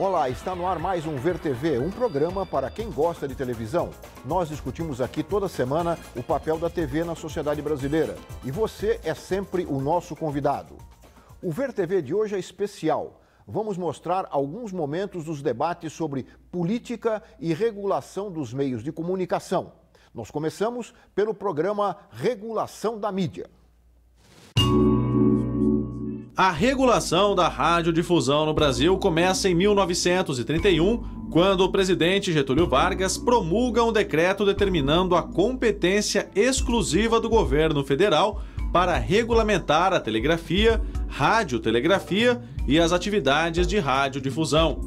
Olá, está no ar mais um Ver TV, um programa para quem gosta de televisão. Nós discutimos aqui toda semana o papel da TV na sociedade brasileira. E você é sempre o nosso convidado. O Ver TV de hoje é especial. Vamos mostrar alguns momentos dos debates sobre política e regulação dos meios de comunicação. Nós começamos pelo programa Regulação da Mídia. A regulação da radiodifusão no Brasil começa em 1931, quando o presidente Getúlio Vargas promulga um decreto determinando a competência exclusiva do governo federal para regulamentar a telegrafia, radiotelegrafia e as atividades de radiodifusão.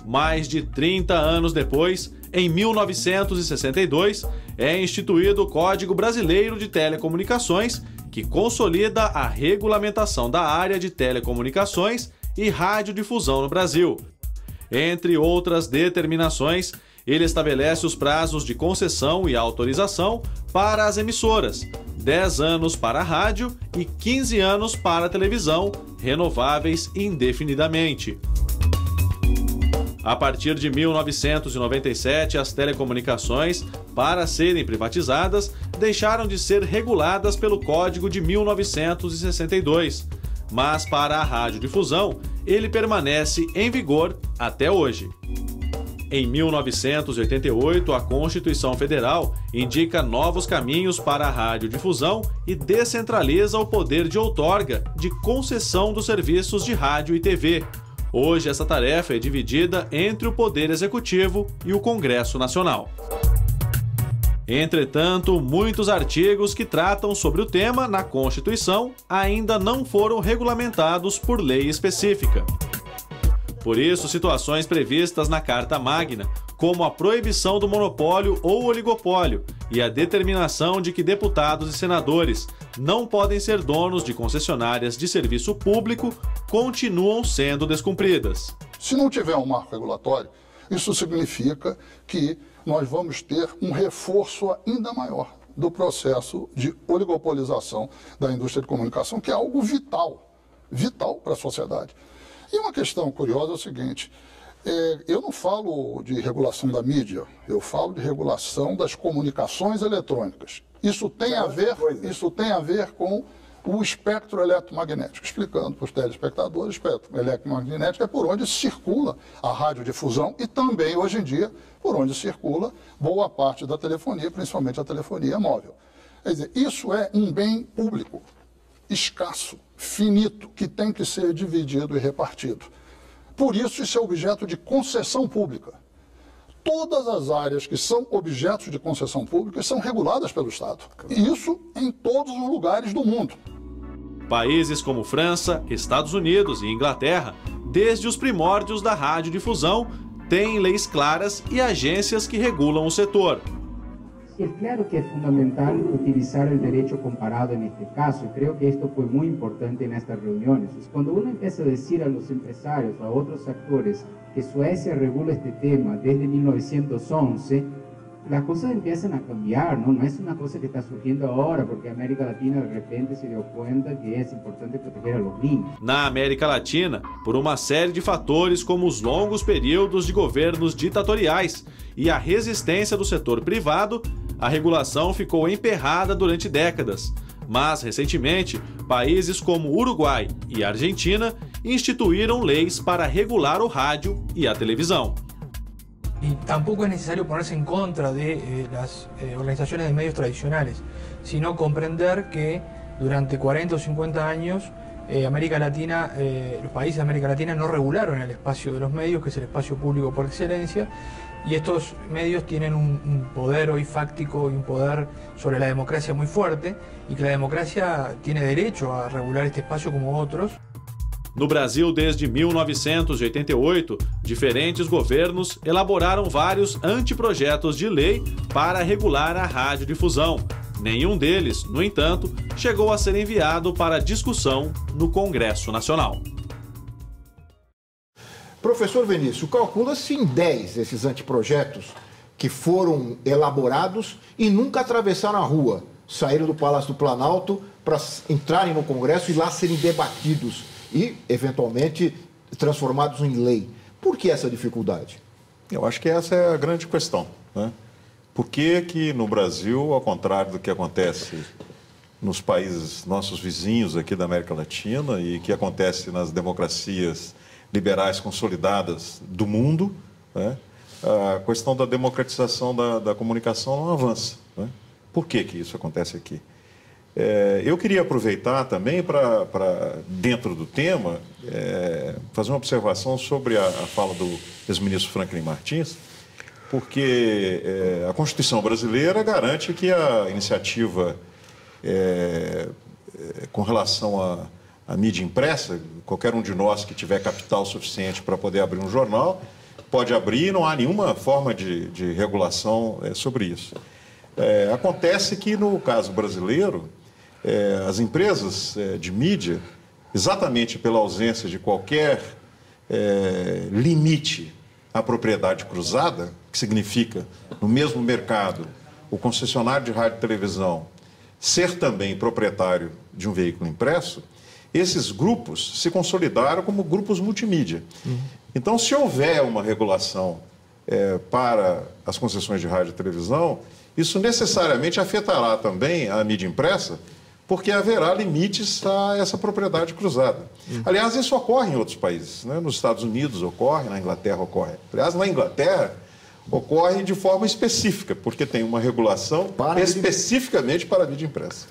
Mais de 30 anos depois, em 1962, é instituído o Código Brasileiro de Telecomunicações, que consolida a regulamentação da área de telecomunicações e radiodifusão no Brasil. Entre outras determinações, ele estabelece os prazos de concessão e autorização para as emissoras, 10 anos para a rádio e 15 anos para a televisão, renováveis indefinidamente. A partir de 1997, as telecomunicações, para serem privatizadas, deixaram de ser reguladas pelo Código de 1962. Mas para a radiodifusão, ele permanece em vigor até hoje. Em 1988, a Constituição Federal indica novos caminhos para a radiodifusão e descentraliza o poder de outorga de concessão dos serviços de rádio e TV. Hoje, essa tarefa é dividida entre o Poder Executivo e o Congresso Nacional. Entretanto, muitos artigos que tratam sobre o tema na Constituição ainda não foram regulamentados por lei específica. Por isso, situações previstas na Carta Magna, como a proibição do monopólio ou oligopólio e a determinação de que deputados e senadores não podem ser donos de concessionárias de serviço público, continuam sendo descumpridas. Se não tiver um marco regulatório, isso significa que nós vamos ter um reforço ainda maior do processo de oligopolização da indústria de comunicação, que é algo vital para a sociedade. E uma questão curiosa é o seguinte, eu não falo de regulação da mídia, eu falo de regulação das comunicações eletrônicas. Isso tem a ver com o espectro eletromagnético. Explicando para os telespectadores, o espectro eletromagnético é por onde circula a radiodifusão e também, hoje em dia, por onde circula boa parte da telefonia, principalmente a telefonia móvel. Quer dizer, isso é um bem público, escasso, finito, que tem que ser dividido e repartido. Por isso é objeto de concessão pública. Todas as áreas que são objetos de concessão pública são reguladas pelo Estado. E isso em todos os lugares do mundo. Países como França, Estados Unidos e Inglaterra, desde os primórdios da radiodifusão, têm leis claras e agências que regulam o setor. Es claro que es fundamental utilizar el derecho comparado en este caso, y creo que esto fue muy importante en estas reuniones. Cuando uno empieza a decir a los empresarios, a otros actores, que Suecia regula este tema desde 1911, las cosas empiezan a cambiar, ¿no? No es una cosa que está surgiendo ahora, porque América Latina de repente se dio cuenta que es importante proteger a los niños. Na América Latina, por uma série de fatores como os longos períodos de governos ditatoriais e a resistência do setor privado, a regulação ficou emperrada durante décadas. Mas, recentemente, países como Uruguai e Argentina instituíram leis para regular o rádio e a televisão. Y tampoco es necesario ponerse en contra de las organizaciones de medios tradicionales, sino comprender que durante 40 o 50 años América Latina, los países de América Latina no regularon el espacio de los medios, que es el espacio público por excelencia, y estos medios tienen un poder hoy fáctico y un poder sobre la democracia muy fuerte, y que la democracia tiene derecho a regular este espacio como otros. No Brasil, desde 1988, diferentes governos elaboraram vários anteprojetos de lei para regular a radiodifusão. Nenhum deles, no entanto, chegou a ser enviado para discussão no Congresso Nacional. Professor Vinícius, calcula-se em 10 esses anteprojetos que foram elaborados e nunca atravessaram a rua, saíram do Palácio do Planalto para entrarem no Congresso e lá serem debatidos e, eventualmente, transformados em lei. Por que essa dificuldade? Eu acho que essa é a grande questão, né? Por que no Brasil, ao contrário do que acontece nos países nossos vizinhos aqui da América Latina e que acontece nas democracias liberais consolidadas do mundo, né, a questão da democratização da comunicação não avança, né? Por que isso acontece aqui? Eu queria aproveitar também para dentro do tema, fazer uma observação sobre a fala do ex-ministro Franklin Martins, porque a Constituição brasileira garante que a iniciativa com relação à mídia impressa, qualquer um de nós que tiver capital suficiente para poder abrir um jornal, pode abrir e não há nenhuma forma de regulação sobre isso. Acontece que, no caso brasileiro, as empresas de mídia, exatamente pela ausência de qualquer limite à propriedade cruzada, que significa, no mesmo mercado, o concessionário de rádio e televisão ser também proprietário de um veículo impresso, esses grupos se consolidaram como grupos multimídia. Então, se houver uma regulação para as concessões de rádio e televisão, isso necessariamente afetará também a mídia impressa, porque haverá limites a essa propriedade cruzada. Aliás, isso ocorre em outros países, né? Nos Estados Unidos ocorre, na Inglaterra ocorre. Aliás, na Inglaterra ocorre de forma específica, porque tem uma regulação especificamente para a mídia impressa.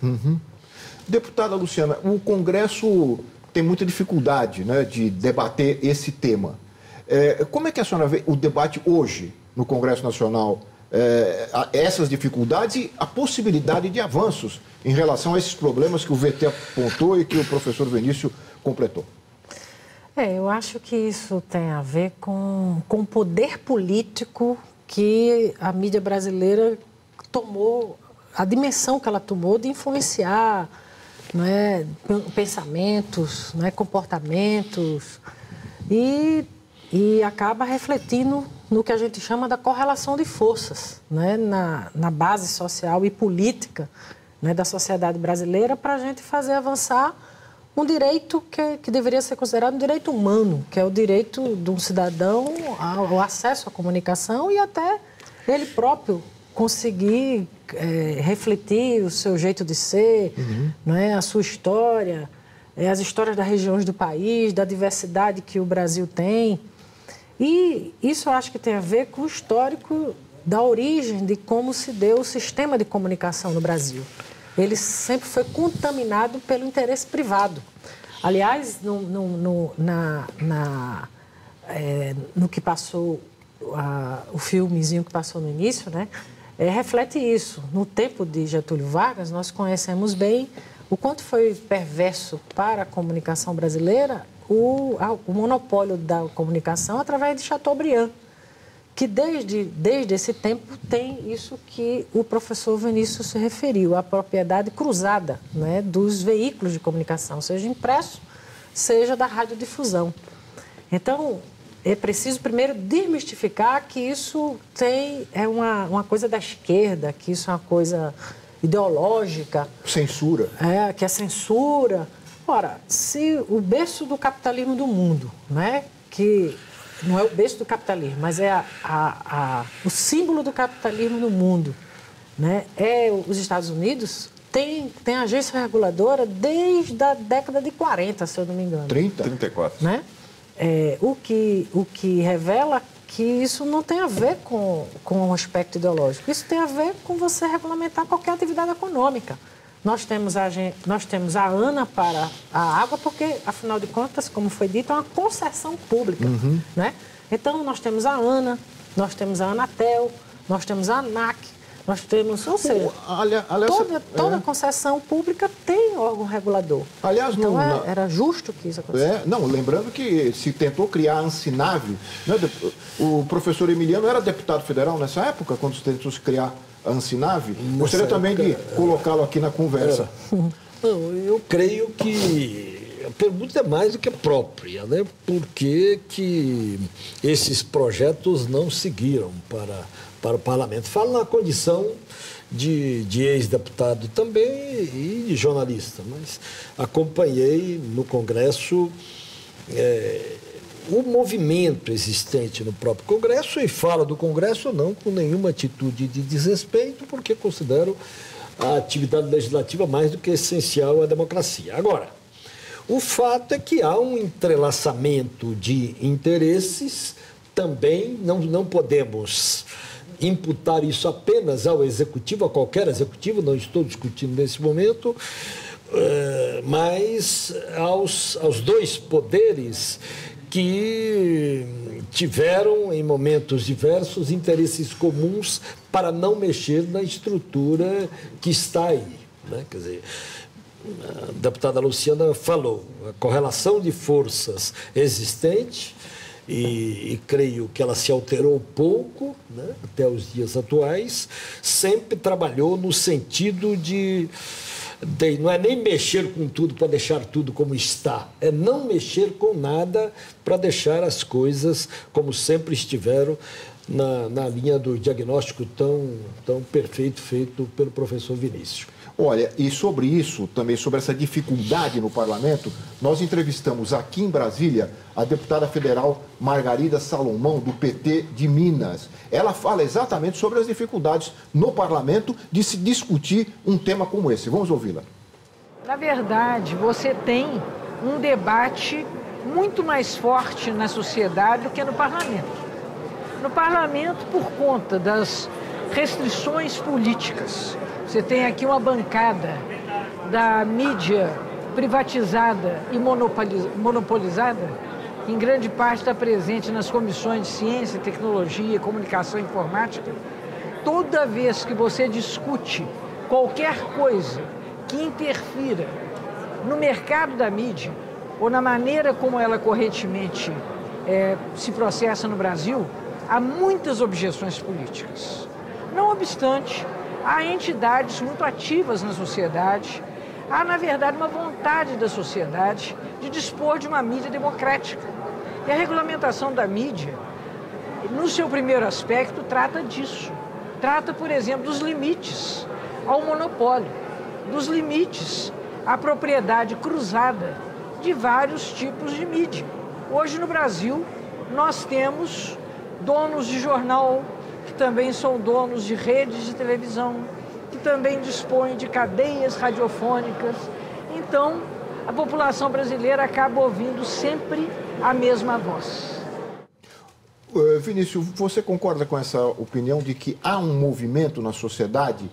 Deputada Luciana, o Congresso tem muita dificuldade, né, de debater esse tema. Como é que a senhora vê o debate hoje no Congresso Nacional? Essas dificuldades e a possibilidade de avanços em relação a esses problemas que o VT apontou e que o professor Vinícius completou. Eu acho que isso tem a ver com o poder político que a mídia brasileira tomou, a dimensão que ela tomou de influenciar, né, pensamentos, né, comportamentos e acaba refletindo no que a gente chama da correlação de forças, né, na base social e política, né, da sociedade brasileira, para a gente fazer avançar um direito que deveria ser considerado um direito humano, que é o direito de um cidadão ao acesso à comunicação e até ele próprio conseguir refletir o seu jeito de ser, né, a sua história, as histórias das regiões do país, da diversidade que o Brasil tem. E isso eu acho que tem a ver com o histórico da origem de como se deu o sistema de comunicação no Brasil. Ele sempre foi contaminado pelo interesse privado. Aliás, no que passou, o filmezinho que passou no início, né, reflete isso. No tempo de Getúlio Vargas, nós conhecemos bem o quanto foi perverso para a comunicação brasileira o monopólio da comunicação através de Chateaubriand, que desde esse tempo tem isso que o professor Vinícius se referiu, a propriedade cruzada, né, dos veículos de comunicação, seja impresso, seja da radiodifusão. Então, é preciso primeiro desmistificar que isso é uma coisa da esquerda, que isso é uma coisa ideológica. Censura. Que é censura. Ora, se o berço do capitalismo do mundo, né, que não é o berço do capitalismo, mas é o símbolo do capitalismo no mundo, né, os Estados Unidos, tem agência reguladora desde a década de 40, se eu não me engano. 34. Né? O que revela que isso não tem a ver com o aspecto ideológico. Isso tem a ver com você regulamentar qualquer atividade econômica. Nós temos a ANA para a água porque, afinal de contas, como foi dito, é uma concessão pública. Né? Então, nós temos a ANA, nós temos a Anatel, nós temos a ANAC, nós temos... Ou seja, toda concessão pública tem órgão regulador. Aliás, então, era justo que isso acontecesse. Não, lembrando que se tentou criar a Ansinave, né? O professor Emiliano era deputado federal nessa época, quando se tentou criar a Ansinave. Gostaria também de colocá-lo aqui na conversa. Não, eu creio que a pergunta é mais do que própria, né? Por que esses projetos não seguiram para o parlamento? Falo na condição de ex-deputado também e de jornalista, mas acompanhei no Congresso o movimento existente no próprio Congresso, e fala do Congresso não com nenhuma atitude de desrespeito, porque considero a atividade legislativa mais do que essencial à democracia. Agora, o fato é que há um entrelaçamento de interesses, também não podemos imputar isso apenas ao Executivo, a qualquer Executivo, não estou discutindo nesse momento, mas aos dois poderes que tiveram, em momentos diversos, interesses comuns para não mexer na estrutura que está aí, né? Quer dizer, a deputada Luciana falou, a correlação de forças existente, e creio que ela se alterou pouco, né, até os dias atuais, sempre trabalhou no sentido de não é nem mexer com tudo para deixar tudo como está, é não mexer com nada para deixar as coisas como sempre estiveram na linha do diagnóstico tão perfeito feito pelo professor Vinícius. Olha, e sobre isso, também sobre essa dificuldade no parlamento, nós entrevistamos aqui em Brasília a deputada federal Margarida Salomão, do PT de Minas. Ela fala exatamente sobre as dificuldades no parlamento de se discutir um tema como esse. Vamos ouvi-la. Na verdade, você tem um debate muito mais forte na sociedade do que no parlamento. No parlamento, por conta das restrições políticas, você tem aqui uma bancada da mídia privatizada e monopolizada, que em grande parte está presente nas comissões de ciência, tecnologia, comunicação e informática. Toda vez que você discute qualquer coisa que interfira no mercado da mídia ou na maneira como ela correntemente se processa no Brasil, há muitas objeções políticas. Não obstante, há entidades muito ativas na sociedade, há, na verdade, uma vontade da sociedade de dispor de uma mídia democrática. E a regulamentação da mídia, no seu primeiro aspecto, trata disso. Trata, por exemplo, dos limites ao monopólio, dos limites à propriedade cruzada de vários tipos de mídia. Hoje, no Brasil, nós temos donos de jornal, que também são donos de redes de televisão, que também dispõem de cadeias radiofônicas. Então, a população brasileira acaba ouvindo sempre a mesma voz. Vinícius, você concorda com essa opinião de que há um movimento na sociedade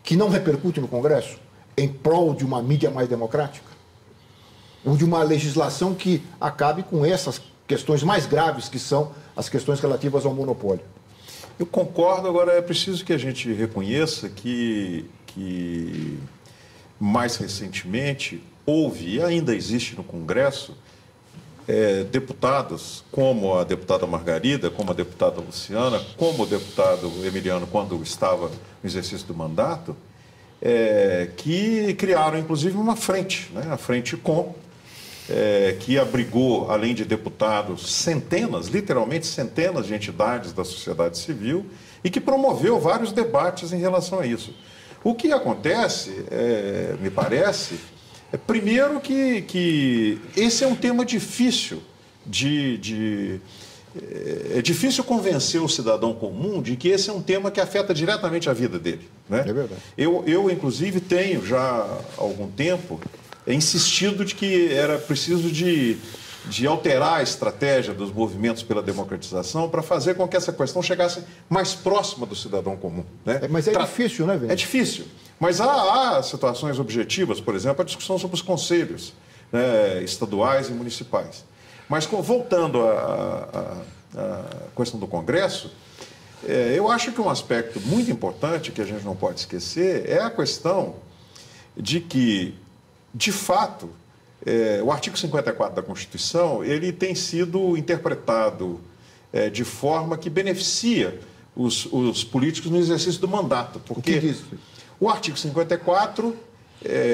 que não repercute no Congresso em prol de uma mídia mais democrática? Ou de uma legislação que acabe com essas questões mais graves, que são as questões relativas ao monopólio? Eu concordo, agora é preciso que a gente reconheça que mais recentemente houve e ainda existe no Congresso deputados como a deputada Margarida, como a deputada Luciana, como o deputado Emiliano, quando estava no exercício do mandato, que criaram inclusive uma frente, né, a Frente Com, que abrigou, além de deputados, centenas, literalmente centenas de entidades da sociedade civil e que promoveu vários debates em relação a isso. O que acontece, me parece, primeiro que esse é um tema difícil é difícil convencer o cidadão comum de que esse é um tema que afeta diretamente a vida dele, né? É verdade. Eu, inclusive, tenho já há algum tempo insistido de que era preciso de alterar a estratégia dos movimentos pela democratização para fazer com que essa questão chegasse mais próxima do cidadão comum, né? Mas é difícil, né, Vinícius? É difícil. Mas há situações objetivas, por exemplo, a discussão sobre os conselhos, né, estaduais e municipais. Mas voltando à questão do Congresso, eu acho que um aspecto muito importante que a gente não pode esquecer é a questão de que, de fato, o artigo 54 da Constituição ele tem sido interpretado de forma que beneficia os políticos no exercício do mandato. Porque o que diz? O artigo 54,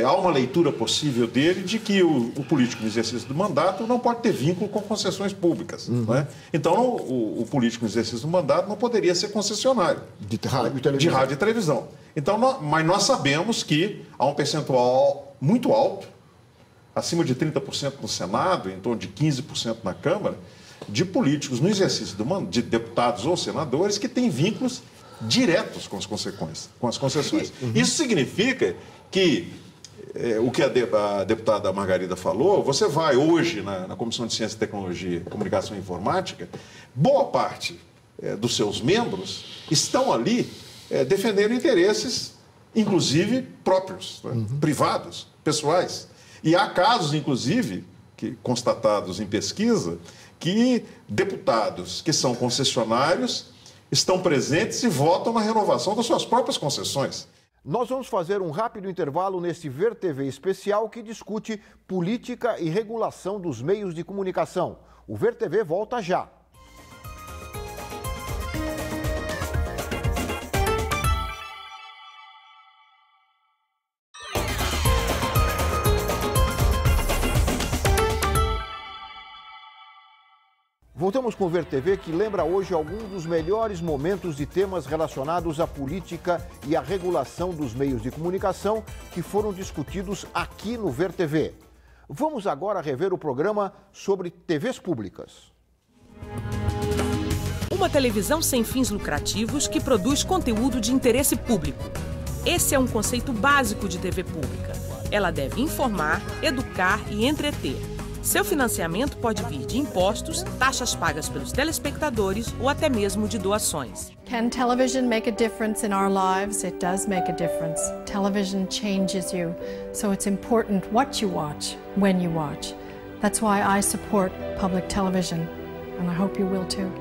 há uma leitura possível dele de que o político no exercício do mandato não pode ter vínculo com concessões públicas. Né? Então, o político no exercício do mandato não poderia ser concessionário de rádio e televisão. Então, mas nós sabemos que há um percentual muito alto, acima de 30% no Senado, em torno de 15% na Câmara, de políticos no exercício de deputados ou senadores que têm vínculos diretos com as concessões. Isso significa que o que a deputada Margarida falou, você vai hoje na Comissão de Ciência, Tecnologia, Comunicação e Informática, boa parte dos seus membros estão ali defendendo interesses, inclusive próprios, privados, pessoais. E há casos, inclusive, constatados em pesquisa, que deputados que são concessionários estão presentes e votam na renovação das suas próprias concessões. Nós vamos fazer um rápido intervalo neste Ver TV especial que discute política e regulação dos meios de comunicação. O Ver TV volta já. Voltamos com o Ver TV, que lembra hoje alguns dos melhores momentos de temas relacionados à política e à regulação dos meios de comunicação que foram discutidos aqui no Ver TV. Vamos agora rever o programa sobre TVs públicas. Uma televisão sem fins lucrativos que produz conteúdo de interesse público. Esse é um conceito básico de TV pública. Ela deve informar, educar e entreter. Seu financiamento pode vir de impostos, taxas pagas pelos telespectadores ou até mesmo de doações. Can television make a difference in our lives? It does make a difference. Television changes you, so it's important what you watch, when you watch. That's why I support public television, and I hope you will too.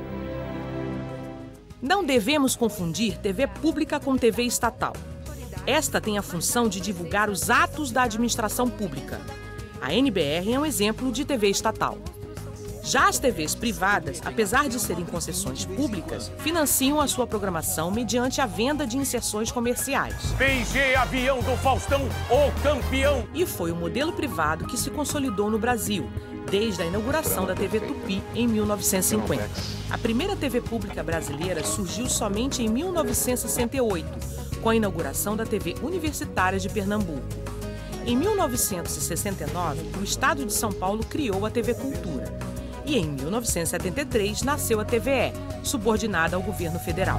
Não devemos confundir TV pública com TV estatal. Esta tem a função de divulgar os atos da administração pública. A NBR é um exemplo de TV estatal. Já as TVs privadas, apesar de serem concessões públicas, financiam a sua programação mediante a venda de inserções comerciais. PG Avião do Faustão, o campeão! E foi o modelo privado que se consolidou no Brasil, desde a inauguração da TV Tupi em 1950. A primeira TV pública brasileira surgiu somente em 1968, com a inauguração da TV Universitária de Pernambuco. Em 1969, o Estado de São Paulo criou a TV Cultura. E em 1973 nasceu a TVE, subordinada ao governo federal.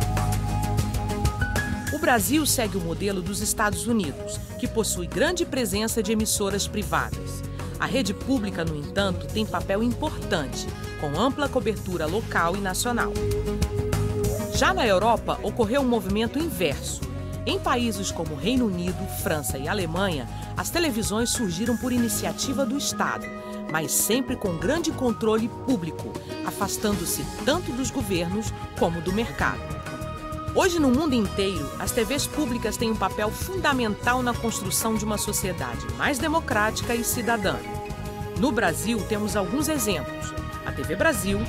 O Brasil segue o modelo dos Estados Unidos, que possui grande presença de emissoras privadas. A rede pública, no entanto, tem papel importante, com ampla cobertura local e nacional. Já na Europa, ocorreu um movimento inverso. Em países como Reino Unido, França e Alemanha, as televisões surgiram por iniciativa do Estado, mas sempre com grande controle público, afastando-se tanto dos governos como do mercado. Hoje, no mundo inteiro, as TVs públicas têm um papel fundamental na construção de uma sociedade mais democrática e cidadã. No Brasil, temos alguns exemplos. A TV Brasil,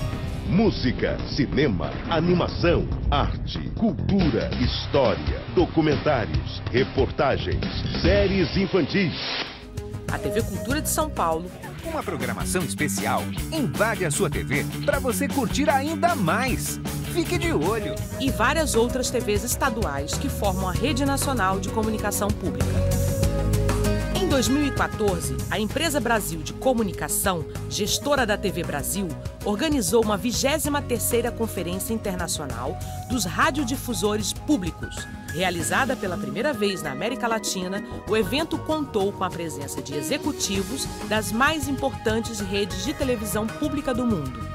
música, cinema, animação, arte, cultura, história, documentários, reportagens, séries infantis. A TV Cultura de São Paulo. Uma programação especial invade a sua TV para você curtir ainda mais. Fique de olho. E várias outras TVs estaduais que formam a Rede Nacional de Comunicação Pública. Em 2014, a Empresa Brasil de Comunicação, gestora da TV Brasil, organizou uma 23ª Conferência Internacional dos Radiodifusores Públicos. Realizada pela primeira vez na América Latina, o evento contou com a presença de executivos das mais importantes redes de televisão pública do mundo.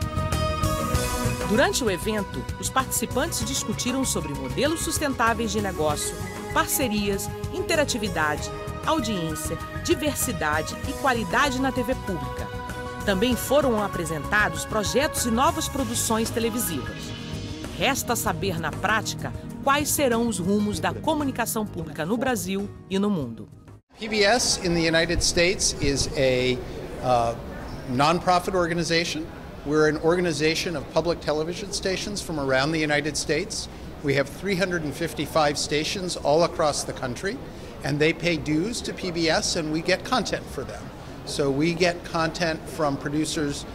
Durante o evento, os participantes discutiram sobre modelos sustentáveis de negócio, parcerias, interatividade, audiência, diversidade e qualidade na TV pública. Também foram apresentados projetos e novas produções televisivas. Resta saber na prática quais serão os rumos da comunicação pública no Brasil e no mundo. PBS in the United States is a non-profit organization. We're an organization of public television stations from around the United States. We have 355 stations all across the country, and they pay dues to PBS, and we get content for them. So we get content from producers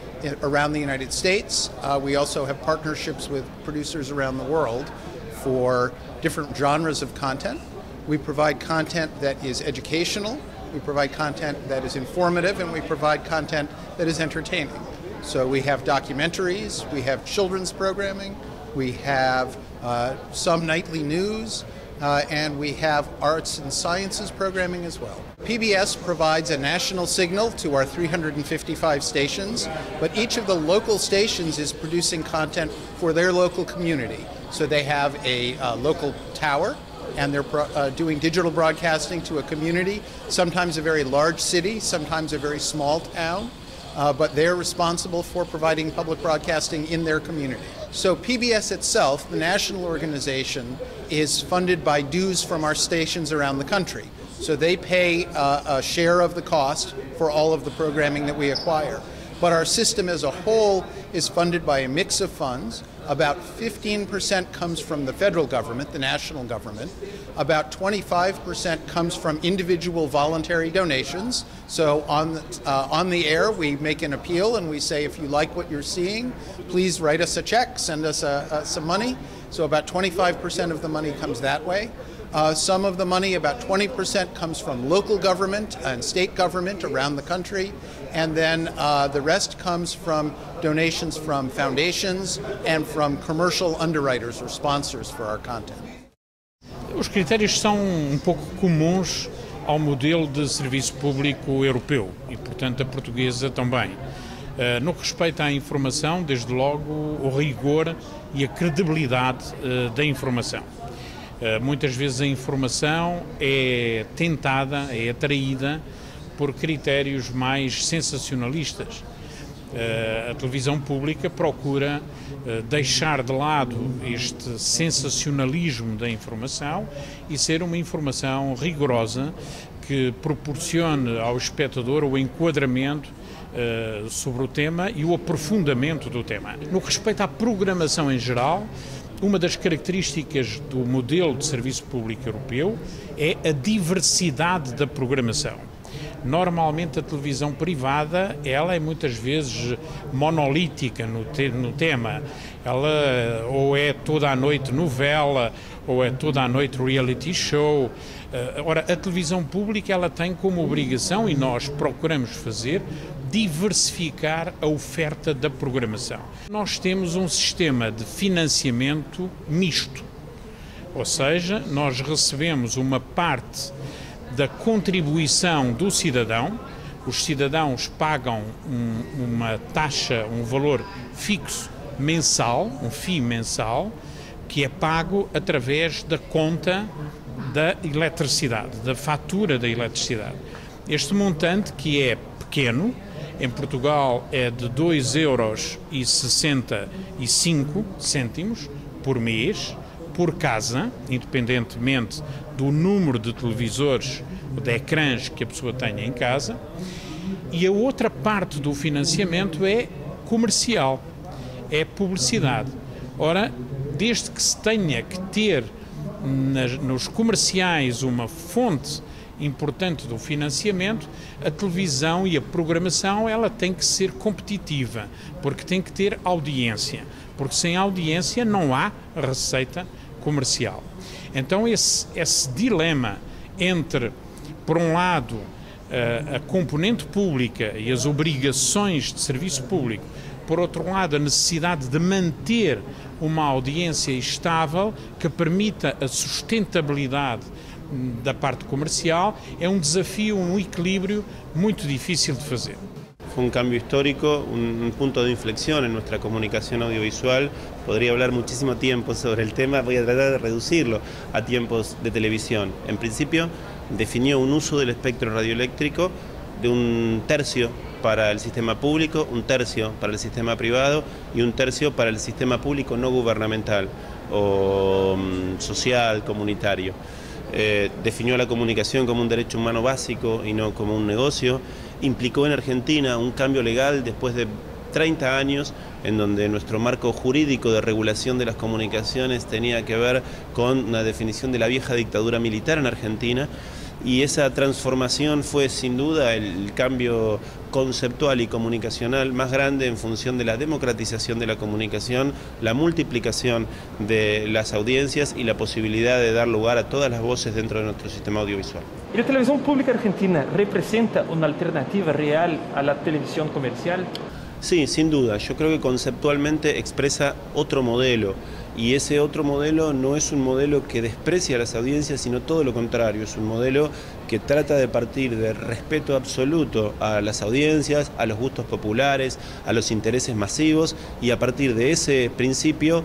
around the United States. We also have partnerships with producers around the world for different genres of content. We provide content that is educational, we provide content that is informative, and we provide content that is entertaining. So we have documentaries, we have children's programming, we have some nightly news, and we have arts and sciences programming as well. PBS provides a national signal to our 355 stations, but each of the local stations is producing content for their local community. So they have a local tower, and they're doing digital broadcasting to a community, sometimes a very large city, sometimes a very small town, but they're responsible for providing public broadcasting in their community. So PBS itself, the national organization, is funded by dues from our stations around the country. So they pay a share of the cost for all of the programming that we acquire. But our system as a whole is funded by a mix of funds. About 15% comes from the federal government, the national government. About 25% comes from individual voluntary donations. So on the air, we make an appeal and we say, if you like what you're seeing, please write us a check, send us some money. So about 25% of the money comes that way. Some of the money, about 20%, comes from local government and state government around the country, and then the rest comes from donations from foundations and from commercial underwriters or sponsors for our content. Os critérios são pouco comuns ao modelo de serviço público europeu e, portanto, a portuguesa também. No que respeita à informação, desde logo, o rigor e a credibilidade da informação. Muitas vezes a informação é tentada, é atraída por critérios mais sensacionalistas. A televisão pública procura deixar de lado este sensacionalismo da informação e ser uma informação rigorosa que proporcione ao espectador o enquadramento sobre o tema e o aprofundamento do tema. No que respeita à programação em geral, uma das características do modelo de serviço público europeu é a diversidade da programação. Normalmente a televisão privada, ela é muitas vezes monolítica no tema. Ela ou é toda a noite novela, ou é toda a noite reality show. Ora, a televisão pública, ela tem como obrigação, e nós procuramos fazer, diversificar a oferta da programação. Nós temos um sistema de financiamento misto, ou seja, nós recebemos uma parte da contribuição do cidadão, os cidadãos pagam uma taxa, um valor fixo mensal, um FII mensal, que é pago através da conta da eletricidade, da fatura da eletricidade. Este montante, que é pequeno, em Portugal é de 2,65 € por mês, por casa, independentemente do número de televisores, de ecrãs que a pessoa tenha em casa. E a outra parte do financiamento é comercial, é publicidade. Ora, desde que se tenha que ter nos comerciais uma fonte importante do financiamento, a televisão e a programação, ela tem que ser competitiva, porque tem que ter audiência, porque sem audiência não há receita comercial. Então esse dilema entre, por um lado, a componente pública e as obrigações de serviço público, por outro lado, a necessidade de manter uma audiência estável que permita a sustentabilidade da parte comercial, é um desafio, um equilíbrio muito difícil de fazer. Fue un cambio histórico, un punto de inflexión en nuestra comunicación audiovisual. Podría hablar muchísimo tiempo sobre el tema, voy a tratar de reducirlo a tiempos de televisión. En principio, definió un uso del espectro radioeléctrico de 1/3 para el sistema público, 1/3 para el sistema privado y 1/3 para el sistema público no gubernamental o social, comunitario. Definió la comunicación como un derecho humano básico y no como un negocio. Implicó en Argentina un cambio legal después de 30 años en donde nuestro marco jurídico de regulación de las comunicaciones tenía que ver con una definición de la vieja dictadura militar en Argentina, y esa transformación fue sin duda el cambio conceptual y comunicacional más grande en función de la democratización de la comunicación, la multiplicación de las audiencias y la posibilidad de dar lugar a todas las voces dentro de nuestro sistema audiovisual. ¿Y la televisión pública argentina representa una alternativa real a la televisión comercial? Sí, sin duda. Yo creo que conceptualmente expresa otro modelo. Y ese otro modelo no es un modelo que desprecia a las audiencias, sino todo lo contrario. Es un modelo que trata de partir del respeto absoluto a las audiencias, a los gustos populares, a los intereses masivos, y a partir de ese principio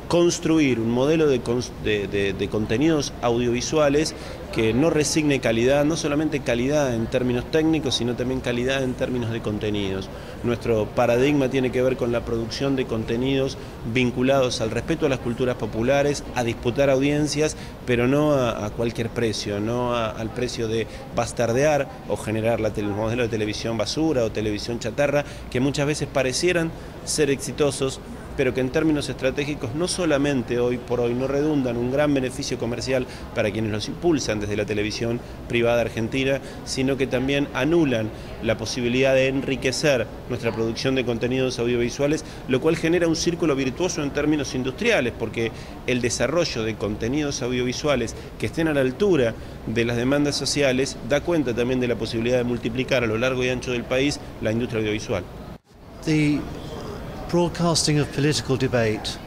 construir un modelo de contenidos audiovisuales que no resigne calidad, no solamente calidad en términos técnicos, sino también calidad en términos de contenidos. Nuestro paradigma tiene que ver con la producción de contenidos vinculados al respeto a las culturas populares, a disputar audiencias, pero no a cualquier precio, no al precio de bastardear o generar el modelo de televisión basura o televisión chatarra, que muchas veces parecieran ser exitosos, pero que en términos estratégicos no solamente hoy por hoy no redundan un gran beneficio comercial para quienes los impulsan desde la televisión privada argentina, sino que también anulan la posibilidad de enriquecer nuestra producción de contenidos audiovisuales, lo cual genera un círculo virtuoso en términos industriales, porque el desarrollo de contenidos audiovisuales que estén a la altura de las demandas sociales da cuenta también de la posibilidad de multiplicar a lo largo y ancho del país la industria audiovisual. Broadcasting of political debate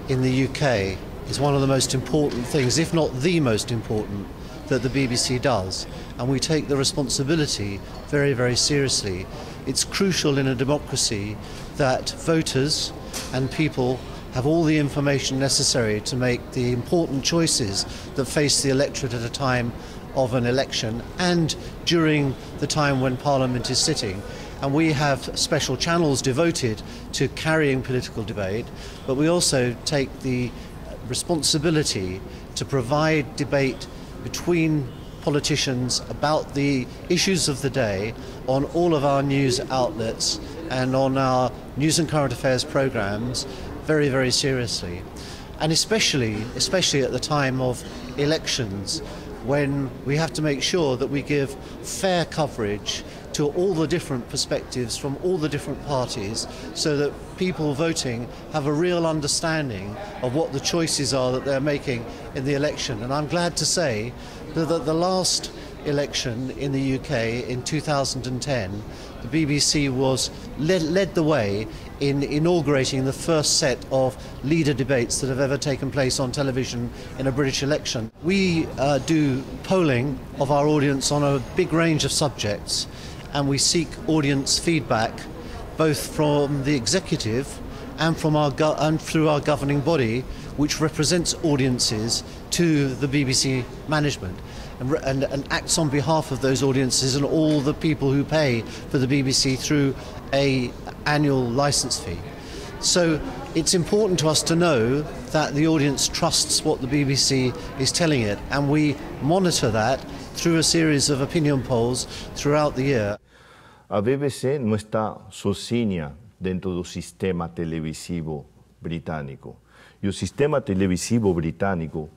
in the UK is one of the most important things, if not the most important, that the BBC does, and we take the responsibility very, very seriously. It's crucial in a democracy that voters and people have all the information necessary to make the important choices that face the electorate at a time of an election and during the time when Parliament is sitting. And we have special channels devoted to carrying political debate, but we also take the responsibility to provide debate between politicians about the issues of the day on all of our news outlets and on our news and current affairs programs very, very seriously. And especially at the time of elections, when we have to make sure that we give fair coverage to all the different perspectives from all the different parties, so that people voting have a real understanding of what the choices are that they're making in the election. And I'm glad to say that the last election in the UK in 2010, the BBC led the way in inaugurating the first set of leader debates that have ever taken place on television in a British election. We do polling of our audience on a big range of subjects, and we seek audience feedback both from the executive and from and through our governing body, which represents audiences to the BBC management and acts on behalf of those audiences and all the people who pay for the BBC through an annual licence fee. So it's important to us to know that the audience trusts what the BBC is telling it, and we monitor that through a series of opinion polls throughout the year. A BBC não está sozinha dentro do sistema televisivo britânico. E o sistema televisivo britânico,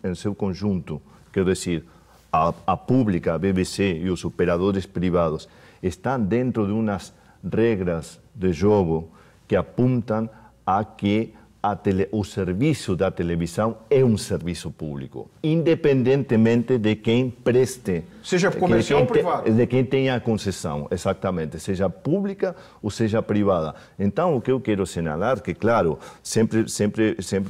em seu conjunto, quero dizer, a pública, a BBC e os operadores privados, estão dentro de umas regras de jogo que apuntam a que o serviço da televisão é um serviço público, independentemente de quem preste. Seja comercial ou privado. De quem tenha a concessão, exatamente, seja pública ou seja privada. Então, o que eu quero assinalar, que claro, sempre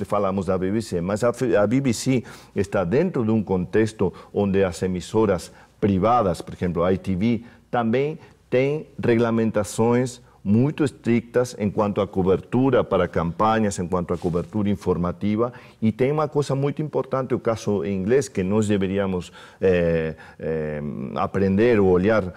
falamos da BBC, mas a BBC está dentro de um contexto onde as emissoras privadas, por exemplo, a ITV, também têm regulamentações muito estrictas em quanto à cobertura para campanhas, em quanto à cobertura informativa, e tem uma coisa muito importante, o caso inglês, que nós deveríamos aprender ou olhar,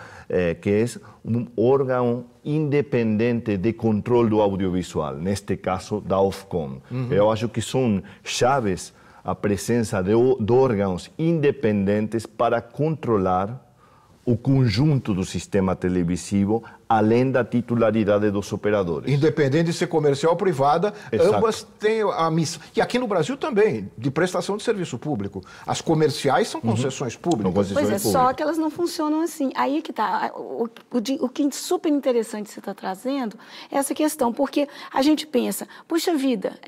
que é um órgão independente de controle do audiovisual, neste caso da Ofcom. Eu acho que são chaves a presença de órgãos independentes para controlar o conjunto do sistema televisivo, além da titularidade dos operadores. Independente de ser comercial ou privada, exato, ambas têm a missão. E aqui no Brasil também, de prestação de serviço público. As comerciais são concessões públicas. Pois é, só que elas não funcionam assim. Aí que está. O que é super interessante você está trazendo é essa questão, porque a gente pensa, puxa vida,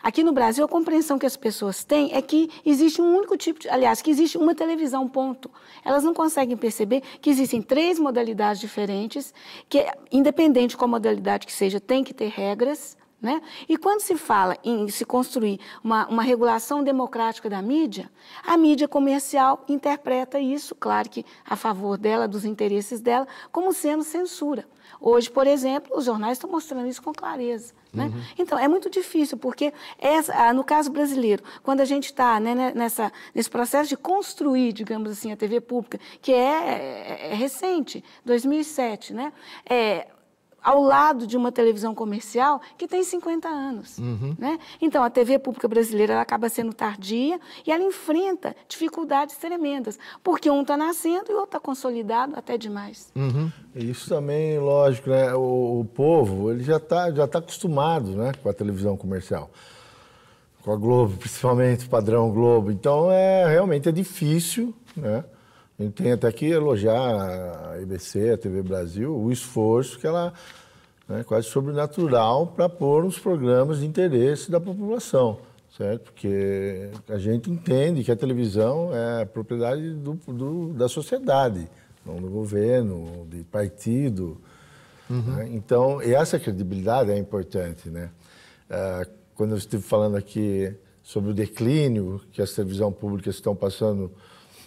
aqui no Brasil a compreensão que as pessoas têm é que existe um único tipo de... Aliás, que existe uma televisão, ponto. Elas não conseguem perceber que existem 3 modalidades diferentes que, independente de qual modalidade que seja, tem que ter regras, né? E quando se fala em se construir uma regulação democrática da mídia, a mídia comercial interpreta isso, claro que a favor dela, dos interesses dela, como sendo censura. Hoje, por exemplo, os jornais estão mostrando isso com clareza. Né? Uhum. Então, é muito difícil, porque no caso brasileiro, quando a gente está, né, nesse processo de construir, digamos assim, a TV pública, que é recente, 2007, né? Ao lado de uma televisão comercial que tem 50 anos. Uhum. Né? Então, a TV pública brasileira ela acaba sendo tardia e ela enfrenta dificuldades tremendas, porque um está nascendo e o outro está consolidado até demais. Uhum. Isso também, lógico, né? O povo ele já tá acostumado, né, com a televisão comercial, com a Globo, principalmente o padrão Globo. Então, realmente é difícil, né? A gente tem até que elogiar a EBC, a TV Brasil, o esforço que ela, né, quase sobrenatural, para pôr os programas de interesse da população, certo? Porque a gente entende que a televisão é propriedade da sociedade, não do governo, de partido. Uhum. Né? Então, essa credibilidade é importante, né? Quando eu estive falando aqui sobre o declínio que as televisões públicas estão passando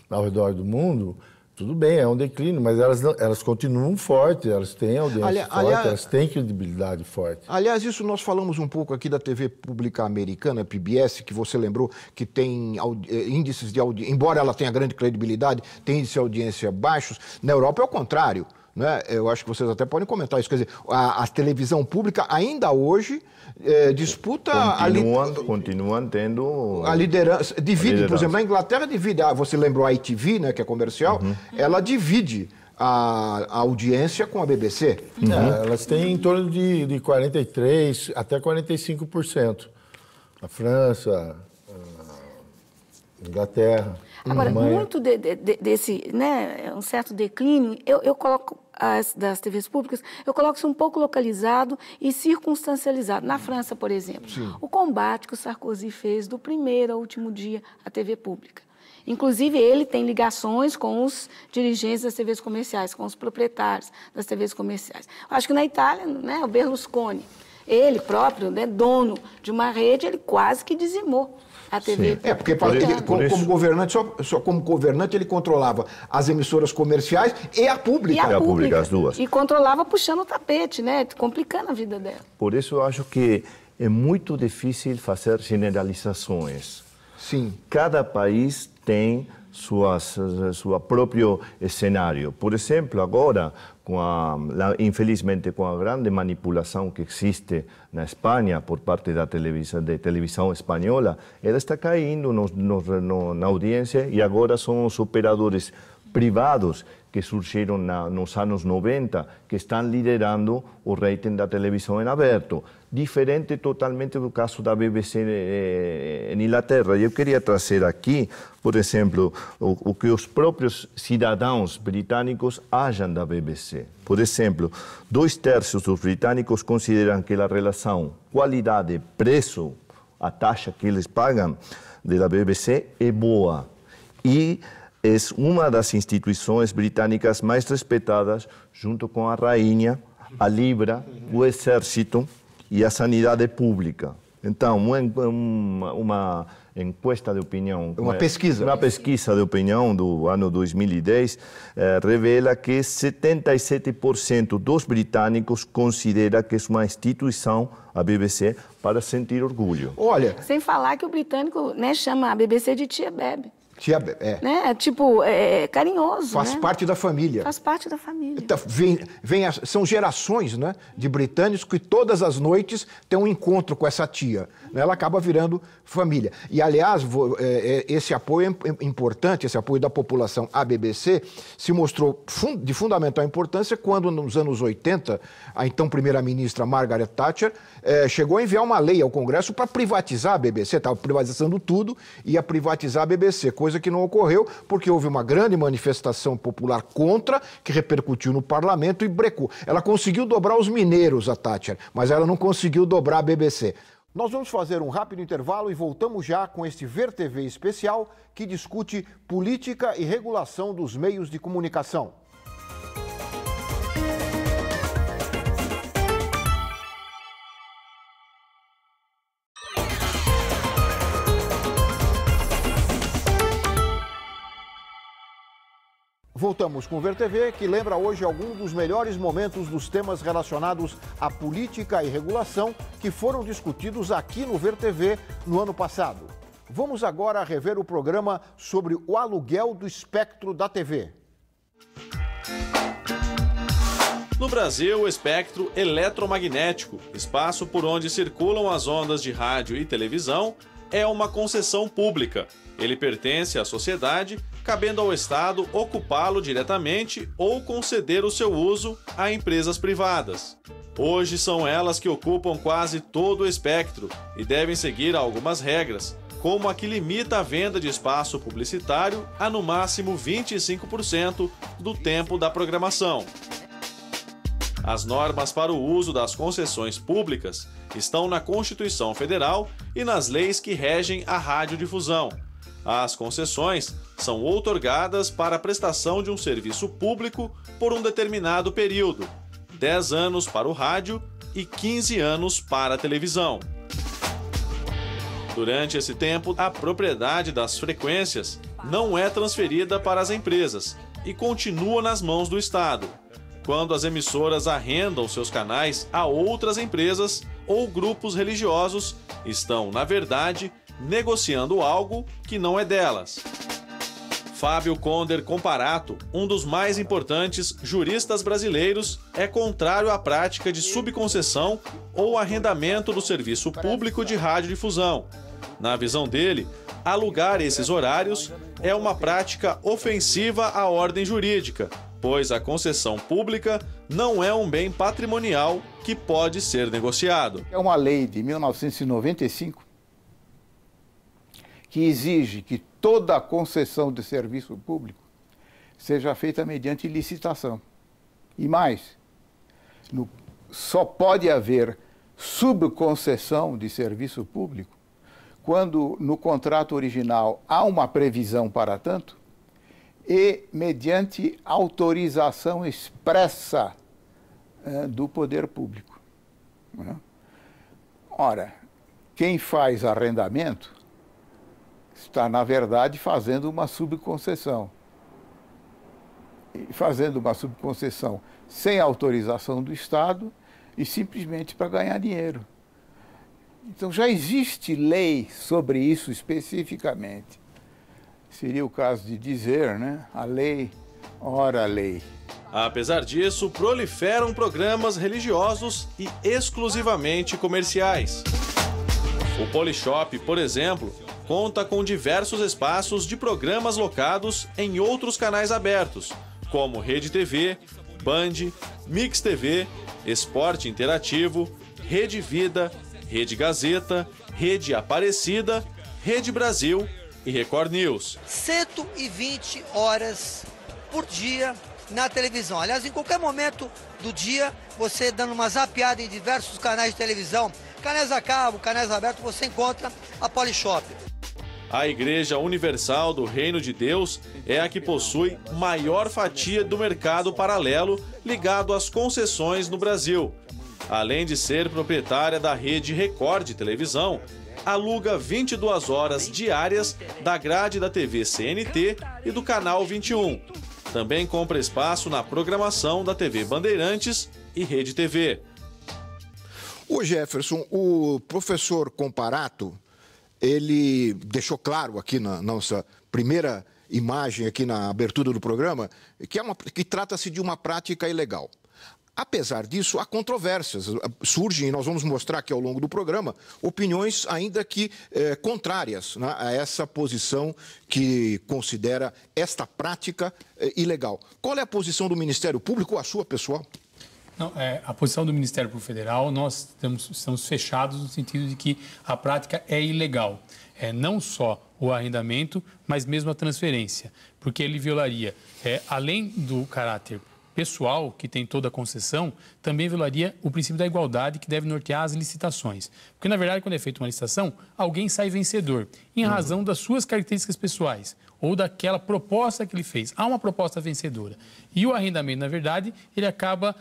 ao redor do mundo, tudo bem, é um declínio, mas elas continuam fortes, elas têm audiência forte, elas têm credibilidade forte. Aliás, isso nós falamos um pouco aqui da TV pública americana, PBS, que você lembrou que tem índices de audiência, embora ela tenha grande credibilidade, tem índice de audiência baixos. Na Europa é o contrário, né? Eu acho que vocês até podem comentar isso. Quer dizer, a televisão pública ainda hoje disputa... Continuam tendo... A liderança. Divide, por exemplo, na Inglaterra divide. Você lembrou a ITV, né, que é comercial, ela divide a audiência com a BBC. Uhum. Elas têm em torno de 43% até 45%. A França, a Inglaterra. Agora, muito desse, né, um certo declínio, eu coloco das TVs públicas, eu coloco isso um pouco localizado e circunstancializado. Na França, por exemplo, o combate que o Sarkozy fez do primeiro ao último dia à TV pública. Inclusive, ele tem ligações com os dirigentes das TVs comerciais, com os proprietários das TVs comerciais. Acho que na Itália, né, o Berlusconi, ele próprio, né, dono de uma rede, ele quase que dizimou a TV. Sim. Porque como governante ele controlava as emissoras comerciais e a pública. E a pública, as duas. E controlava puxando o tapete, né, complicando a vida dela. Por isso eu acho que é muito difícil fazer generalizações. Sim. Cada país tem seu próprio cenário. Por exemplo, agora, infelizmente, com a grande manipulação que existe na Espanha por parte da televisão espanhola, ela está caindo na audiência e agora são os operadores privados que surgiram nos anos 90 que estão liderando o rating da televisão em aberto. Diferente totalmente do caso da BBC em Inglaterra. Eu queria trazer aqui, por exemplo, o que os próprios cidadãos britânicos acham da BBC. Por exemplo, 2/3 dos britânicos consideram que a relação qualidade-preço, a taxa que eles pagam da BBC, é boa. E é uma das instituições britânicas mais respeitadas, junto com a rainha, a Libra, o Exército e a sanidade pública. Então, uma encuesta de opinião... Uma pesquisa. Uma pesquisa de opinião do ano 2010 revela que 77% dos britânicos considera que é uma instituição, a BBC, para sentir orgulho. Olha... Sem falar que o britânico, né, chama a BBC de tia Bebe. Né? Tipo, carinhoso. Faz, né, parte da família. Faz parte da família. Então, são gerações, né, de britânicos que todas as noites têm um encontro com essa tia. Né? Ela acaba virando família. E, aliás, esse apoio é importante, esse apoio da população à BBC, se mostrou de fundamental importância quando, nos anos 80, a então primeira-ministra Margaret Thatcher chegou a enviar uma lei ao Congresso para privatizar a BBC. Estava privatizando tudo, ia privatizar a BBC, coisa que não ocorreu porque houve uma grande manifestação popular contra, que repercutiu no parlamento e brecou. Ela conseguiu dobrar os mineiros, a Thatcher, mas ela não conseguiu dobrar a BBC. Nós vamos fazer um rápido intervalo e voltamos já com este Ver TV especial que discute política e regulação dos meios de comunicação. Voltamos com o Ver TV, que lembra hoje alguns dos melhores momentos dos temas relacionados à política e regulação que foram discutidos aqui no Ver TV no ano passado. Vamos agora rever o programa sobre o aluguel do espectro da TV. No Brasil, o espectro eletromagnético, espaço por onde circulam as ondas de rádio e televisão, é uma concessão pública. Ele pertence à sociedade, cabendo ao Estado ocupá-lo diretamente ou conceder o seu uso a empresas privadas. Hoje são elas que ocupam quase todo o espectro e devem seguir algumas regras, como a que limita a venda de espaço publicitário a no máximo 25% do tempo da programação. As normas para o uso das concessões públicas estão na Constituição Federal e nas leis que regem a radiodifusão. As concessões são outorgadas para a prestação de um serviço público por um determinado período, 10 anos para o rádio e 15 anos para a televisão. Durante esse tempo, a propriedade das frequências não é transferida para as empresas e continua nas mãos do Estado, quando as emissoras arrendam seus canais a outras empresas ou grupos religiosos, estão, na verdade, negociando algo que não é delas. Fábio Conder Comparato, um dos mais importantes juristas brasileiros, é contrário à prática de subconcessão ou arrendamento do serviço público de radiodifusão. Na visão dele, alugar esses horários é uma prática ofensiva à ordem jurídica, pois a concessão pública não é um bem patrimonial que pode ser negociado. É uma lei de 1995 que exige que toda a concessão de serviço público seja feita mediante licitação. E mais, só pode haver subconcessão de serviço público quando no contrato original há uma previsão para tanto e mediante autorização expressa do poder público. Ora, quem faz arrendamento está, na verdade, fazendo uma subconcessão. E fazendo uma subconcessão sem autorização do Estado e simplesmente para ganhar dinheiro. Então já existe lei sobre isso especificamente. Seria o caso de dizer, né? A lei, ora a lei. Apesar disso, proliferam programas religiosos e exclusivamente comerciais. O Polishop, por exemplo, conta com diversos espaços de programas locados em outros canais abertos, como Rede TV, Band, Mix TV, Esporte Interativo, Rede Vida, Rede Gazeta, Rede Aparecida, Rede Brasil e Record News. 120 horas por dia na televisão. Aliás, em qualquer momento do dia, você dando uma zapeada em diversos canais de televisão, canais a cabo, canais abertos, você encontra a Polishop. A Igreja Universal do Reino de Deus é a que possui maior fatia do mercado paralelo ligado às concessões no Brasil. Além de ser proprietária da rede Record de televisão, aluga 22 horas diárias da grade da TV CNT e do Canal 21. Também compra espaço na programação da TV Bandeirantes e Rede TV. O Jefferson, o professor Comparato, ele deixou claro aqui na nossa primeira imagem, aqui na abertura do programa, que trata-se de uma prática ilegal. Apesar disso, há controvérsias. Surgem, e nós vamos mostrar aqui ao longo do programa, opiniões ainda que contrárias, né, a essa posição que considera esta prática ilegal. Qual é a posição do Ministério Público ou a sua, pessoal? Não, a posição do Ministério Público Federal, nós estamos fechados no sentido de que a prática é ilegal. Não só o arrendamento, mas mesmo a transferência, porque ele violaria, além do caráter pessoal, que tem toda a concessão, também violaria o princípio da igualdade que deve nortear as licitações. Porque, na verdade, quando é feita uma licitação, alguém sai vencedor, em razão das suas características pessoais ou daquela proposta que ele fez. Há uma proposta vencedora. E o arrendamento, na verdade, ele acaba,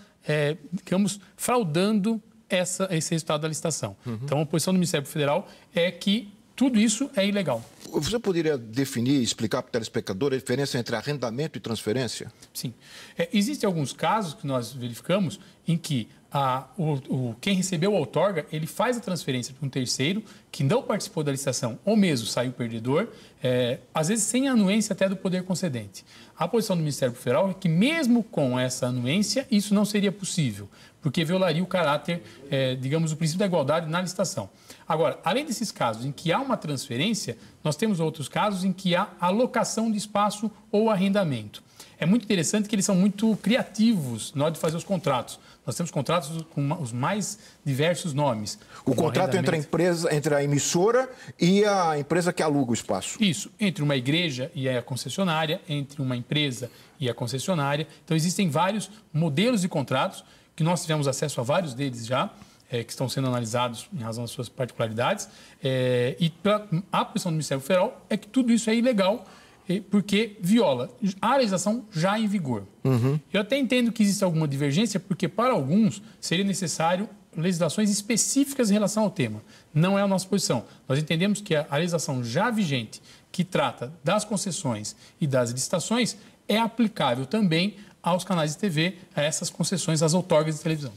digamos, fraudando esse resultado da licitação. Então, a posição do Ministério Federal é que tudo isso é ilegal. Você poderia definir e explicar para o telespectador a diferença entre arrendamento e transferência? Sim. Existem alguns casos que nós verificamos em que quem recebeu a outorga, ele faz a transferência para um terceiro que não participou da licitação ou mesmo saiu perdedor, às vezes sem anuência até do poder concedente. A posição do Ministério Federal é que mesmo com essa anuência, isso não seria possível, porque violaria o caráter, digamos, o princípio da igualdade na licitação. Agora, além desses casos em que há uma transferência, nós temos outros casos em que há alocação de espaço ou arrendamento. É muito interessante que eles são muito criativos na hora de fazer os contratos. Nós temos contratos com os mais diversos nomes. O contrato entre a emissora e a empresa que aluga o espaço. Isso, entre uma igreja e a concessionária, entre uma empresa e a concessionária. Então, existem vários modelos de contratos, que nós tivemos acesso a vários deles já, que estão sendo analisados em razão das suas particularidades. E a posição do Ministério Federal é que tudo isso é ilegal, porque viola a legislação já em vigor. Eu até entendo que existe alguma divergência, porque para alguns seria necessário legislações específicas em relação ao tema. Não é a nossa posição. Nós entendemos que a legislação já vigente, que trata das concessões e das licitações, é aplicável também aos canais de TV, a essas concessões, às outorgas de televisão.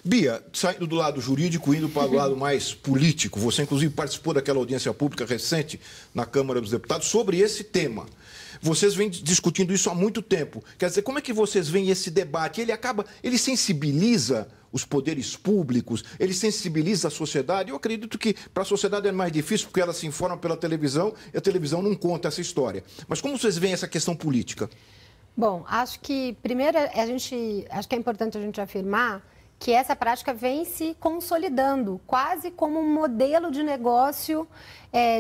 Bia, saindo do lado jurídico, indo para o lado mais político, você inclusive participou daquela audiência pública recente na Câmara dos Deputados sobre esse tema. Vocês vêm discutindo isso há muito tempo. Quer dizer, como é que vocês veem esse debate? Ele sensibiliza os poderes públicos, ele sensibiliza a sociedade. Eu acredito que para a sociedade é mais difícil, porque ela se informa pela televisão e a televisão não conta essa história. Mas como vocês veem essa questão política? Bom, acho que primeiro acho que é importante a gente afirmar que essa prática vem se consolidando, quase como um modelo de negócio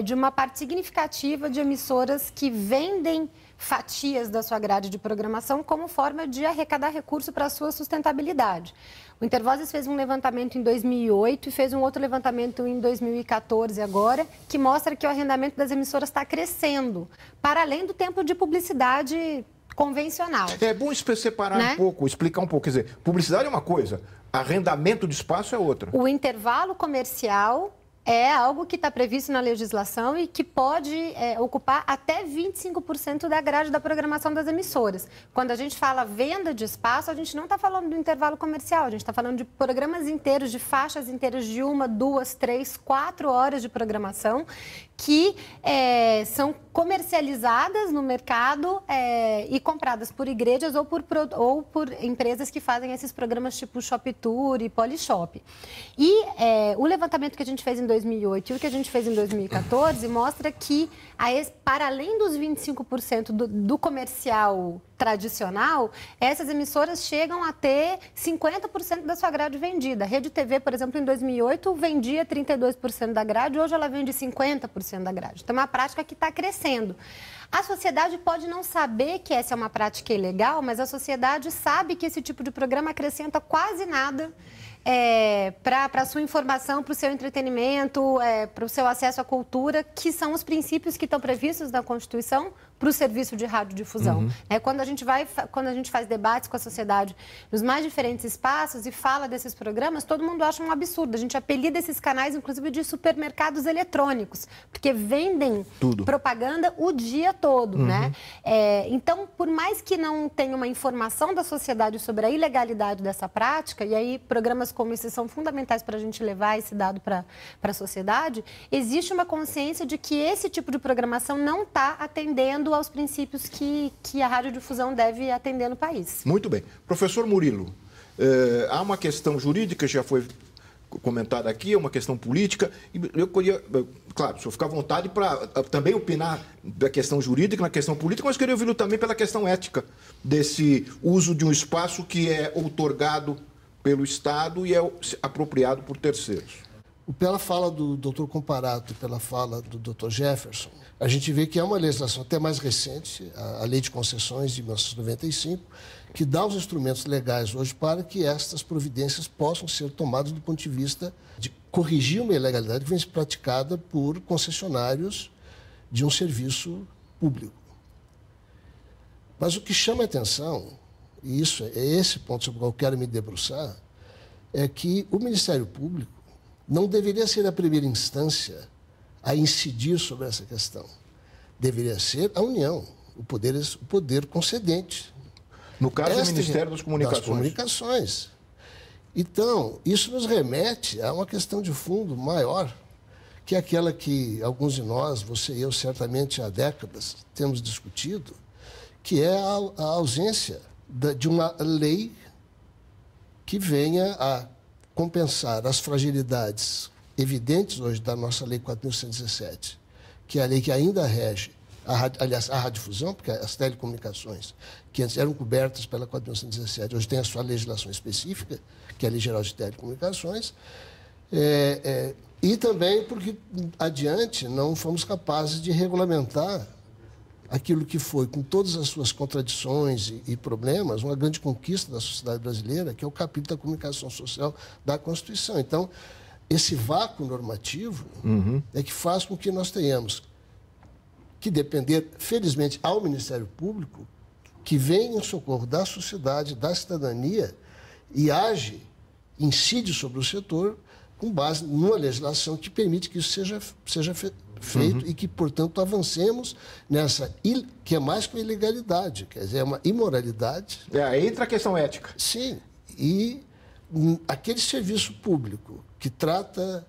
de uma parte significativa de emissoras que vendem fatias da sua grade de programação como forma de arrecadar recurso para a sua sustentabilidade. O Intervozes fez um levantamento em 2008 e fez um outro levantamento em 2014 agora, que mostra que o arrendamento das emissoras está crescendo, para além do tempo de publicidade convencional. É bom separar um pouco, explicar um pouco. Quer dizer, publicidade é uma coisa, arrendamento de espaço é outra. O intervalo comercial é algo que está previsto na legislação e que pode ocupar até 25% da grade da programação das emissoras. Quando a gente fala venda de espaço, a gente não está falando do intervalo comercial, a gente está falando de programas inteiros, de faixas inteiras de 1, 2, 3, 4 horas de programação que são comercializadas no mercado e compradas por igrejas ou por empresas que fazem esses programas tipo Shop Tour e Polishop. E o levantamento que a gente fez em 2008 e o que a gente fez em 2014 mostra que, para além dos 25% do comercial tradicional, essas emissoras chegam a ter 50% da sua grade vendida. A Rede TV, por exemplo, em 2008 vendia 32% da grade, hoje ela vende 50% da grade. Então, é uma prática que está crescendo. A sociedade pode não saber que essa é uma prática ilegal, mas a sociedade sabe que esse tipo de programa acrescenta quase nada para a sua informação, para o seu entretenimento, para o seu acesso à cultura, que são os princípios que estão previstos na Constituição para o serviço de radiodifusão. Quando a gente faz debates com a sociedade nos mais diferentes espaços e fala desses programas, todo mundo acha um absurdo. A gente apelida esses canais, inclusive, de supermercados eletrônicos, porque vendem propaganda o dia todo, né? Então, por mais que não tenha uma informação da sociedade sobre a ilegalidade dessa prática, e aí programas como esses são fundamentais para a gente levar esse dado para a sociedade, existe uma consciência de que esse tipo de programação não está atendendo aos princípios que a radiodifusão deve atender no país. Muito bem. Professor Murilo, há uma questão jurídica, já foi comentada aqui, é uma questão política, e eu queria, claro, o senhor fica à vontade para também opinar da questão jurídica, na questão política, mas queria ouvi-lo também pela questão ética, desse uso de um espaço que é outorgado pelo Estado e é apropriado por terceiros. Pela fala do Dr. Comparato e pela fala do Dr. Jefferson, a gente vê que é uma legislação até mais recente, a Lei de Concessões de 1995, que dá os instrumentos legais hoje para que estas providências possam ser tomadas do ponto de vista de corrigir uma ilegalidade que vem sendo praticada por concessionários de um serviço público. Mas o que chama a atenção, e isso é esse ponto sobre o qual eu quero me debruçar, é que o Ministério Público não deveria ser a primeira instância a incidir sobre essa questão. Deveria ser a União, o poder concedente. No caso, o Ministério das Comunicações. Então, isso nos remete a uma questão de fundo maior, que é aquela que alguns de nós, você e eu, certamente há décadas, temos discutido, que é a ausência de uma lei que venha a compensar as fragilidades evidentes hoje da nossa Lei 4.117, que é a lei que ainda rege, aliás, a radiodifusão, porque as telecomunicações, que antes eram cobertas pela 4.117, hoje tem a sua legislação específica, que é a Lei Geral de Telecomunicações, e também porque, adiante, não fomos capazes de regulamentar aquilo que foi, com todas as suas contradições e problemas, uma grande conquista da sociedade brasileira, que é o capítulo da comunicação social da Constituição. Então, esse vácuo normativo é que faz com que nós tenhamos que depender, felizmente, ao Ministério Público, que vem em socorro da sociedade, da cidadania, e age, incide sobre o setor, com base numa legislação que permite que isso seja feito e que, portanto, avancemos nessa, que é mais que uma ilegalidade, quer dizer, é uma imoralidade. Entra a questão ética. Sim, e aquele serviço público que trata,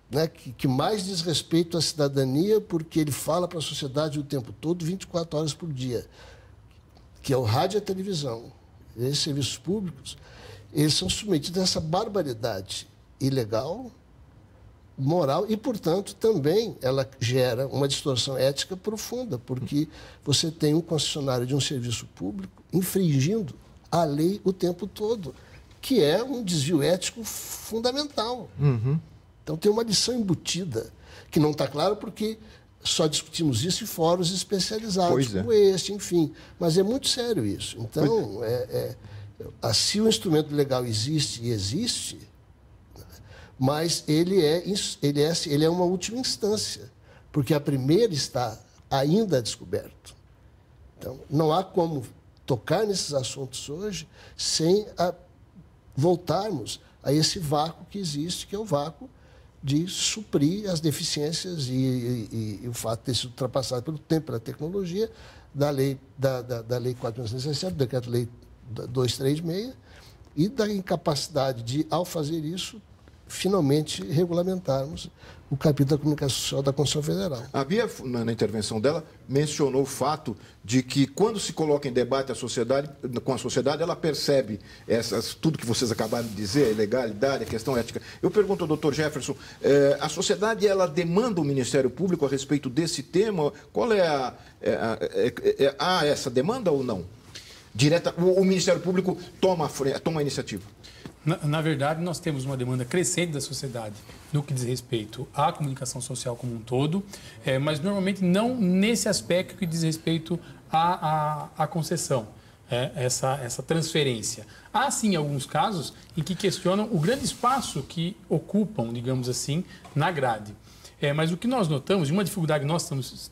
né, que mais diz respeito à cidadania, porque ele fala para a sociedade o tempo todo, 24 horas por dia, que é o rádio e a televisão. Esses serviços públicos, eles são submetidos a essa barbaridade ilegal, moral, e, portanto, também ela gera uma distorção ética profunda, porque você tem um concessionário de um serviço público infringindo a lei o tempo todo, que é um desvio ético fundamental. Então, tem uma lição embutida, que não está clara porque só discutimos isso em fóruns especializados, como este, enfim. Mas é muito sério isso. Então, se o instrumento legal existe, mas ele é uma última instância, porque a primeira está ainda descoberto. Então, não há como tocar nesses assuntos hoje sem voltarmos a esse vácuo que existe, que é o vácuo de suprir as deficiências e o fato de ter sido ultrapassado pelo tempo, pela tecnologia, da Lei 4.117, do Decreto-Lei 236, e da incapacidade de, ao fazer isso, finalmente regulamentarmos o capítulo da comunicação social da Constituição Federal. A Bia, na intervenção dela, mencionou o fato de que, quando se coloca em debate com a sociedade, ela percebe tudo que vocês acabaram de dizer, a ilegalidade, a questão ética. Eu pergunto ao doutor Jefferson, a sociedade ela demanda o Ministério Público a respeito desse tema? Qual é há essa demanda ou não? O Ministério Público toma a iniciativa? Na verdade, nós temos uma demanda crescente da sociedade no que diz respeito à comunicação social como um todo, mas normalmente não nesse aspecto que diz respeito à concessão, essa transferência. Há, sim, alguns casos em que questionam o grande espaço que ocupam, digamos assim, na grade. Mas o que nós notamos, e uma dificuldade que nós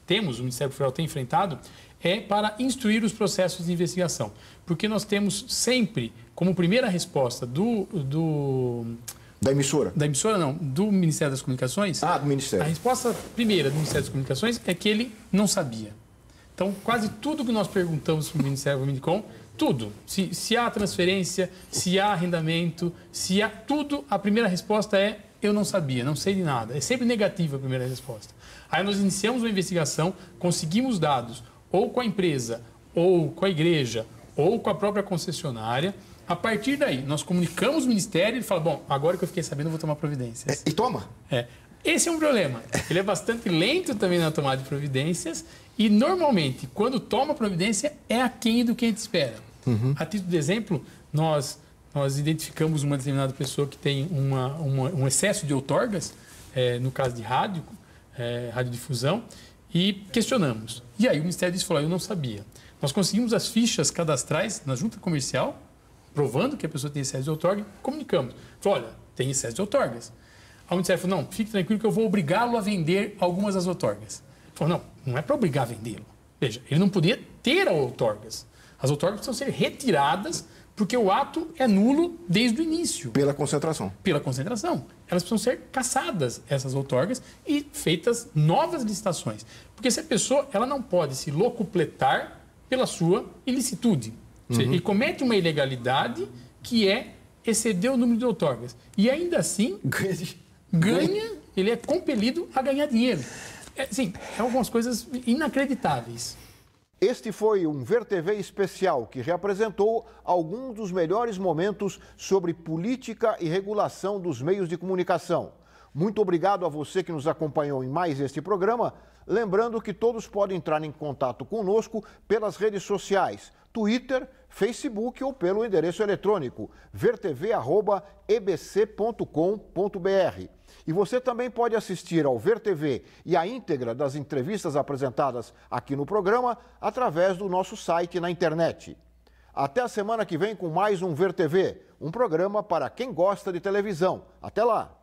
temos, o Ministério Federal tem enfrentado, é para instruir os processos de investigação. Porque nós temos sempre, como primeira resposta Da emissora? Da emissora não, do Ministério das Comunicações. Do Ministério. A resposta primeira do Ministério das Comunicações é que ele não sabia. Então, quase tudo que nós perguntamos para o Ministério do Minicom, tudo. Se há transferência, se há arrendamento, se há tudo, a primeira resposta é eu não sabia, não sei de nada. É sempre negativa a primeira resposta. Aí nós iniciamos uma investigação, conseguimos dados, ou com a empresa, ou com a igreja, ou com a própria concessionária. A partir daí, nós comunicamos o Ministério e ele fala, bom, agora que eu fiquei sabendo, eu vou tomar providências. E toma? Esse é um problema. Ele é bastante lento também na tomada de providências e, normalmente, quando toma providência, é aquém do que a gente espera. A título de exemplo, nós identificamos uma determinada pessoa que tem um excesso de outorgas, no caso de radiodifusão, e questionamos. E aí o Ministério falou, eu não sabia. Nós conseguimos as fichas cadastrais na junta comercial, provando que a pessoa tem excesso de outorga, comunicamos. Falou, olha, tem excesso de outorgas. Aí o Ministério falou, não, fique tranquilo que eu vou obrigá-lo a vender algumas das outorgas. Falou, não é para obrigar a vendê-lo. Veja, ele não podia ter outorgas. As outorgas precisam ser retiradas Porque o ato é nulo desde o início. Pela concentração. Pela concentração. Elas precisam ser cassadas, essas outorgas, e feitas novas licitações. Porque se a pessoa ela não pode se locupletar pela sua ilicitude. Ele comete uma ilegalidade que é exceder o número de outorgas. E ainda assim, ganha, ele é compelido a ganhar dinheiro. Sim, é algumas coisas inacreditáveis. Este foi um Ver TV especial que reapresentou alguns dos melhores momentos sobre política e regulação dos meios de comunicação. Muito obrigado a você que nos acompanhou em mais este programa. Lembrando que todos podem entrar em contato conosco pelas redes sociais, Twitter, Facebook ou pelo endereço eletrônico vertv@ebc.com.br. E você também pode assistir ao Ver TV e a íntegra das entrevistas apresentadas aqui no programa através do nosso site na internet. Até a semana que vem com mais um Ver TV, um programa para quem gosta de televisão. Até lá!